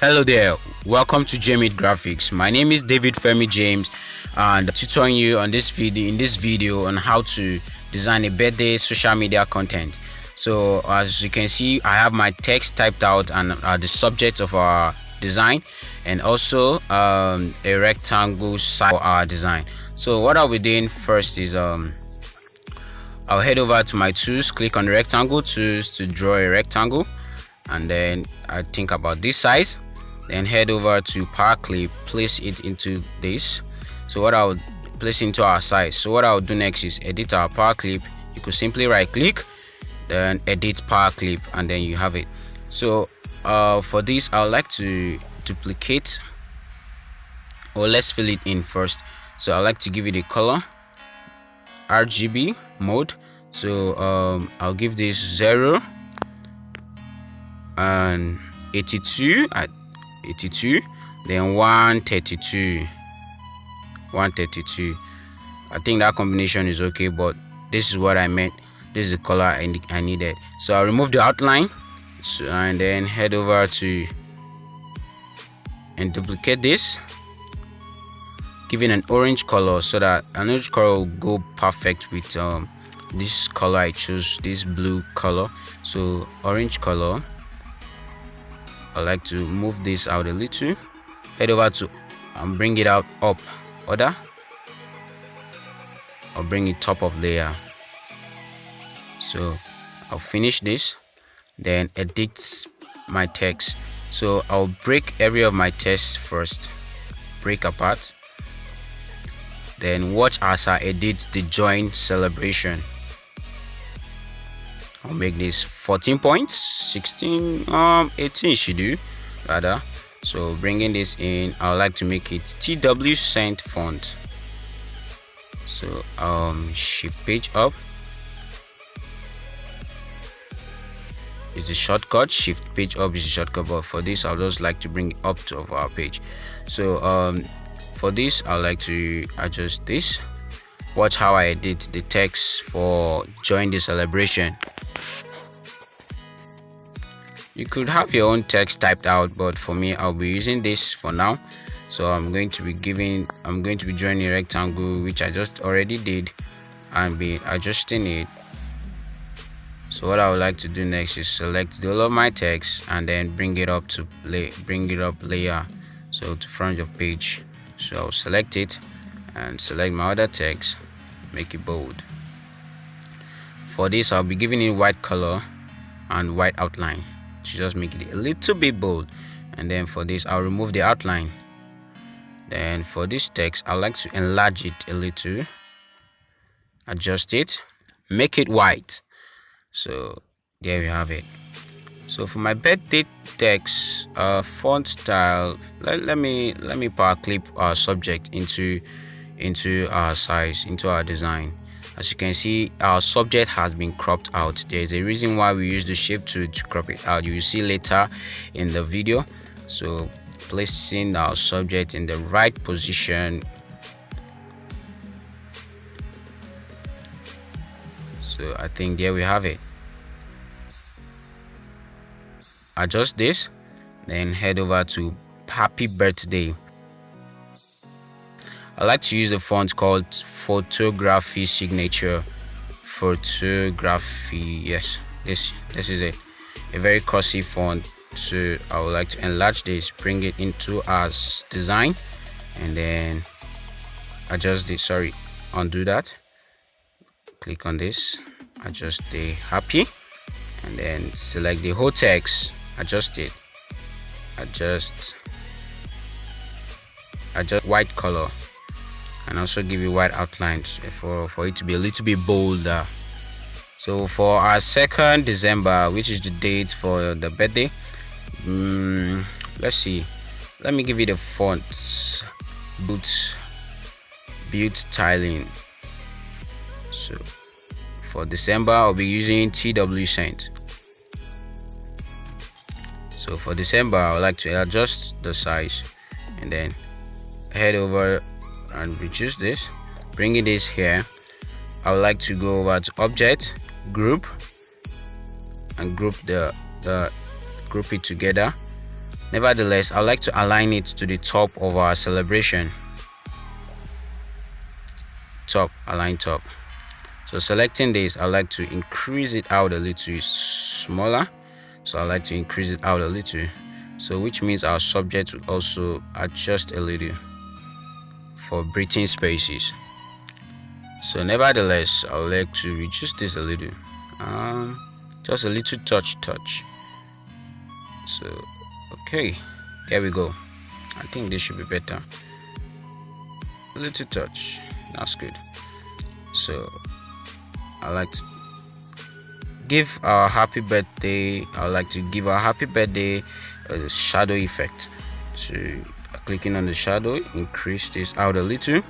Hello there, welcome to Jamie Graphics. My name is David Femi James and I'm tutoring you on this video on how to design a birthday social media content. So as you can see, I have my text typed out and the subject of our design, and also a rectangle side for our design. So what I'll be doing first is I'll head over to my tools, click on the rectangle tools to draw a rectangle, and then I think about this size. Then head over to power clip, place it into this. So what I'll place into our size. So what I'll do next is edit our power clip. You could simply right click, then edit power clip, and then you have it. So for this, I would like to duplicate, or let's fill it in first. So I like to give it a color RGB mode. So I'll give this 0 and 82 at 82, then 132. I think that combination is okay, but this is what I meant. This is the color I needed. So I'll remove the outline, and then head over to and duplicate this, giving an orange color, so that an orange color will go perfect with this color I chose, this blue color. So orange color, I like to move this out a little, head over to bring it out up order, or bring it top of layer. So I'll finish this, then edit my text. So I'll break every of my text first, break apart, then watch as I edit the join celebration. I'll make this 14 points, 16, 18 should do rather. So bringing this in, I would like to make it TW Cent font. So shift page up is the shortcut, shift page up is the shortcut, but for this I'll just like to bring it up to our page. So for this I'll like to adjust this. Watch how I edit the text for join the celebration. You could have your own text typed out, but for me I'll be using this for now. So I'm going to be drawing a rectangle, which I just already did, and be adjusting it. So what I would like to do next is select all of my text and then bring it up layer, so to front of page. So I'll select it and select my other text, make it bold. For this I'll be giving it white color and white outline to just make it a little bit bold. And then for this I'll remove the outline. Then for this text I like to enlarge it a little, adjust it, make it white. So there we have it. So for my birthday text font style, let me power clip our subject into our size, into our design. As you can see, our subject has been cropped out. There is a reason why we use the shape tool to crop it out. You will see later in the video. So placing our subject in the right position. So I think there we have it. Adjust this, then head over to happy birthday. I like to use the font called photography signature. Photography, yes, this is it, a very cursive font. So I would like to enlarge this, bring it into our design, and then adjust this, undo that, click on this, adjust the happy, and then select the whole text, adjust it, adjust white color, and also give it white outlines for it to be a little bit bolder. So for our 2nd December, which is the date for the birthday, let's see, let me give it a font build tiling. So for December I'll be using TW Cent. So for December I would like to adjust the size, and then head over and reduce this, bringing this here. I would like to go over to object, group, and group it together, Nevertheless, I like to align it to the top of our celebration. Align top. So selecting this, I like to increase it out a little smaller. So I like to increase it out a little, so which means our subject will also adjust a little for breathing spaces. So nevertheless, I would like to reduce this a little, just a little touch. So okay, here we go. I think this should be better. A little touch, that's good. So I like to give our happy birthday. I like to give our happy birthday a shadow effect. So clicking on the shadow, increase this out a little,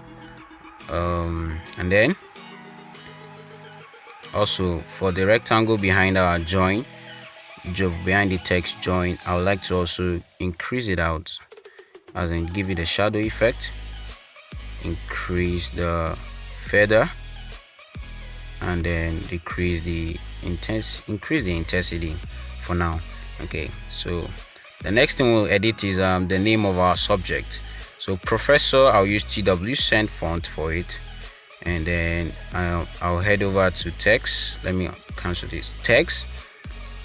and then also for the rectangle behind our join, behind the text join, I would like to also increase it out, as in give it a shadow effect, increase the feather, and then increase the intensity for now. Okay, so the next thing we'll edit is the name of our subject. So professor, I'll use TW Send font for it, and then I'll head over to text. Let me cancel this text,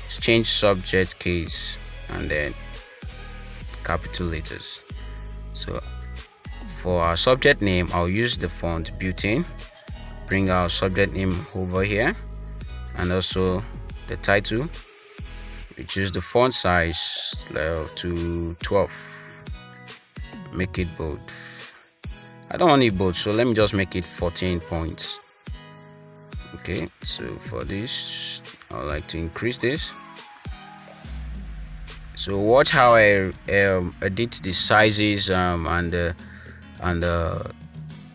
change subject case, and then capital letters. So for our subject name, I'll use the font Butane. Bring our subject name over here, and also the title, reduce the font size to 12, make it bold. I don't want it bold, so let me just make it 14 points. Okay, so for this I would like to increase this. So watch how I edit the sizes and the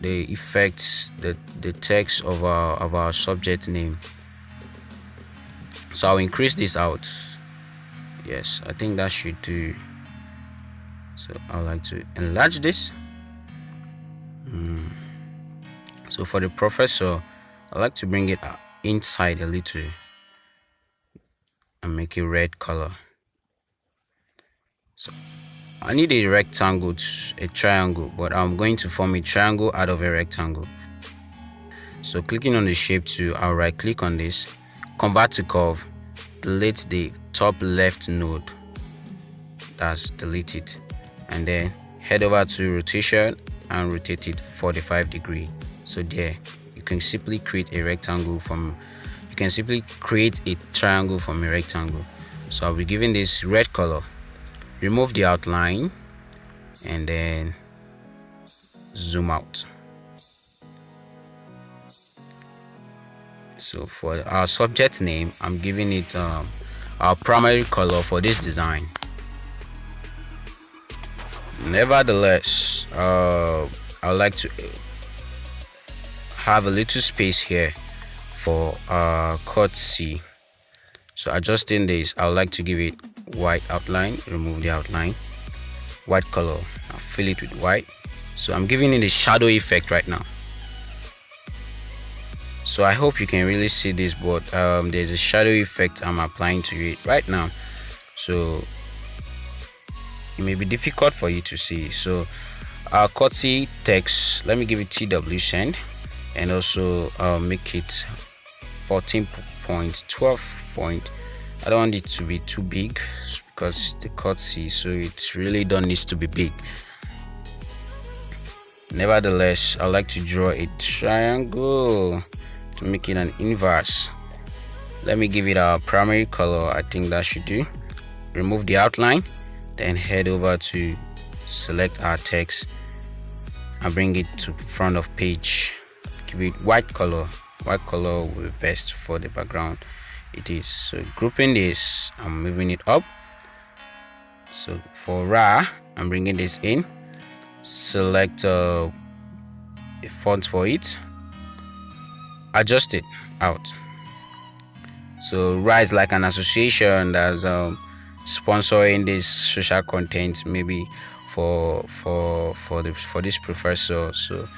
effects, the text of our subject name. So I'll increase this out. Yes, I think that should do. So I like to enlarge this. So for the professor, I like to bring it inside a little and make it red color. So I need a rectangle, a triangle, but I'm going to form a triangle out of a rectangle. So clicking on the shape tool, I'll right click on this, convert to curve, delete the top left node, that's delete it, and then head over to rotation and rotate it 45 degrees. So there you can simply create a rectangle from, you can simply create a triangle from a rectangle. So I'll be giving this red color, remove the outline, and then zoom out. So for our subject name, I'm giving it our primary color for this design. Nevertheless, I would like to have a little space here for cut C. So adjusting this, I would like to give it white outline, remove the outline, white color, I'll fill it with white. So I'm giving it a shadow effect right now. So I hope you can really see this, but there's a shadow effect I'm applying to it right now, so it may be difficult for you to see. So our CorelDraw text, let me give it TW Send, and also make it 14.12 point. I don't want it to be too big because the CorelDraw, so it really don't need to be big. Nevertheless, I like to draw a triangle to make it an inverse. Let me give it our primary color. I think that should do. Remove the outline, then head over to select our text and bring it to front of page. Give it white color. White color will be best for the background. It is. So grouping this, I'm moving it up. So for Ra, I'm bringing this in. Select a font for it, adjust it out. So Ra is like an association that's sponsoring this social content, maybe for this professor. So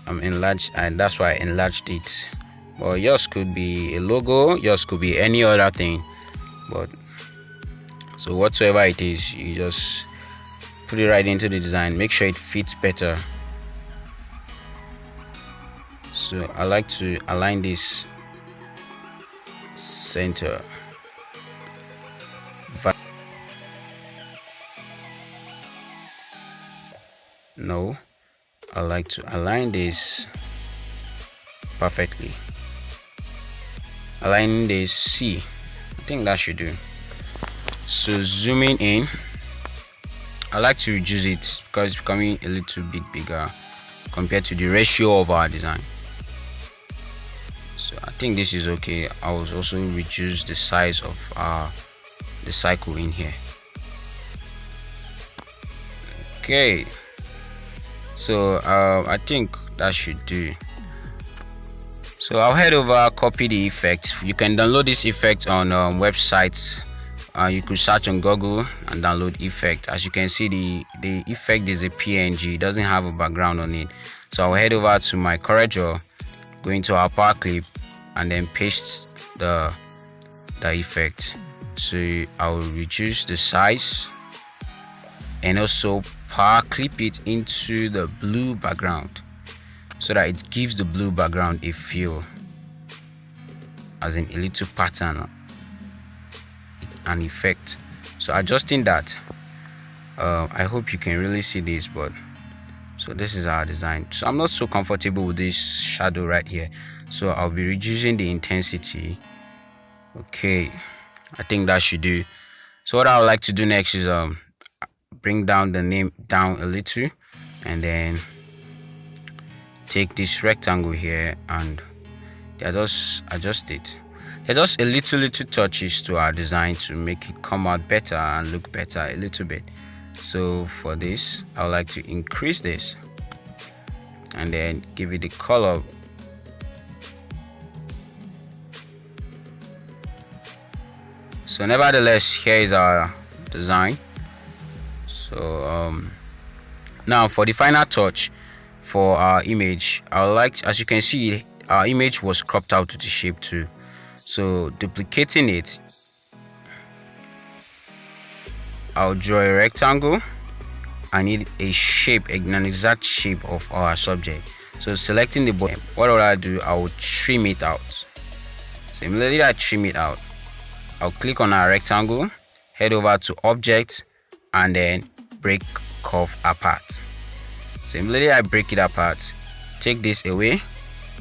I'm enlarged, and that's why I enlarged it. But yours could be a logo, yours could be any other thing, but So whatsoever it is, you just put it right into the design. Make sure it fits better. So I like to align this center. No, I like to align this perfectly. Aligning this C. I think that should do. So zooming in, I like to reduce it because it's becoming a little bit bigger compared to the ratio of our design. So I think this is okay. I will also reduce the size of the cycle in here. Okay, so I think that should do. So I'll head over, copy the effect. You can download this effect on websites. You could search on Google and download effect. As you can see, the effect is a PNG, it doesn't have a background on it. So I'll head over to my CorelDraw, go into our power clip, and then paste the effect. So I'll reduce the size and also power clip it into the blue background so that it gives the blue background a feel, as in a little pattern, an effect. So adjusting that, I hope you can really see this, but so this is our design. So I'm not so comfortable with this shadow right here, so I'll be reducing the intensity. Okay, I think that should do. So what I would like to do next is bring down the name down a little, and then take this rectangle here and just adjust it. There's just a little touches to our design to make it come out better and look better a little bit. So for this, I would like to increase this and then give it the color. So nevertheless, here is our design. So now for the final touch for our image, I would like, as you can see, our image was cropped out to the shape too. So duplicating it, I'll draw a rectangle. I need a shape, an exact shape of our subject. So selecting the bottom, what will I do? I will trim it out. So immediately I trim it out, I'll click on our rectangle, head over to object, and then break curve apart. So immediately I break it apart, take this away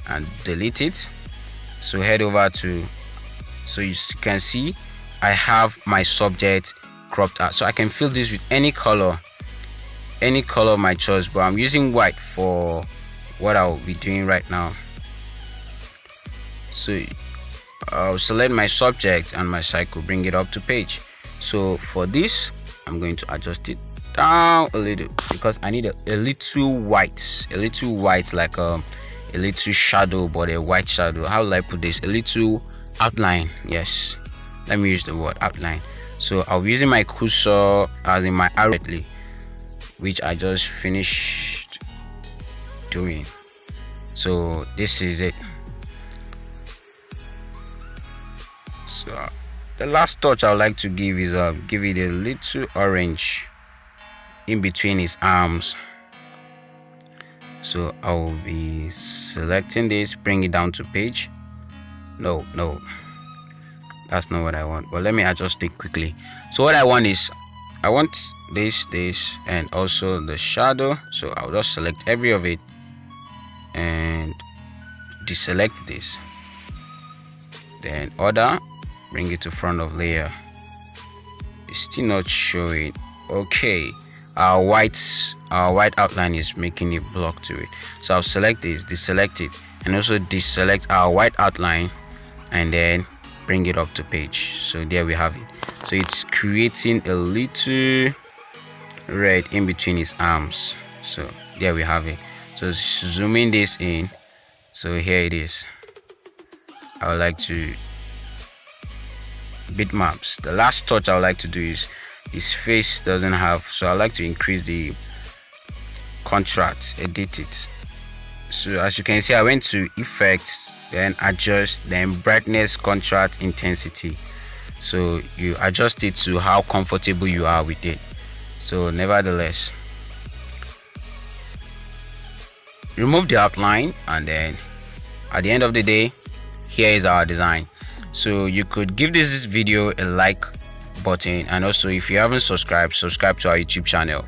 and delete it. So head over to, so you can see I have my subject cropped out. So I can fill this with any color of my choice, but I'm using white for what I'll be doing right now. So I'll select my subject and my cycle, bring it up to page. So for this, I'm going to adjust it down a little because I need a little white, like a little shadow, but a white shadow. How will I put this? A little outline. Yes, let me use the word outline. So I'll be using my cursor as in my arrow, which I just finished doing. So this is it. So the last touch I would like to give is give it a little orange in between his arms. So I will be selecting this, bring it down to page. No, that's not what I want, but let me adjust it quickly. So what I want is, I want this and also the shadow. So I'll just select every of it and deselect this, then order, bring it to front of layer. It's still not showing. Okay, our white outline is making a block to it. So I'll select this, deselect it, and also deselect our white outline, and then bring it up to page. So there we have it. So it's creating a little red in between his arms. So there we have it. So zooming this in, so here it is. I would like to bitmaps. The last touch I would like to do is his face doesn't have, so I like to increase the contrast, edit it. So as you can see, I went to effects, then adjust, then brightness, contrast, intensity. so you adjust it to how comfortable you are with it. So nevertheless, remove the outline, and then at the end of the day, here is our design. So you could give this video a like button, and also if you haven't subscribed, subscribe to our YouTube channel.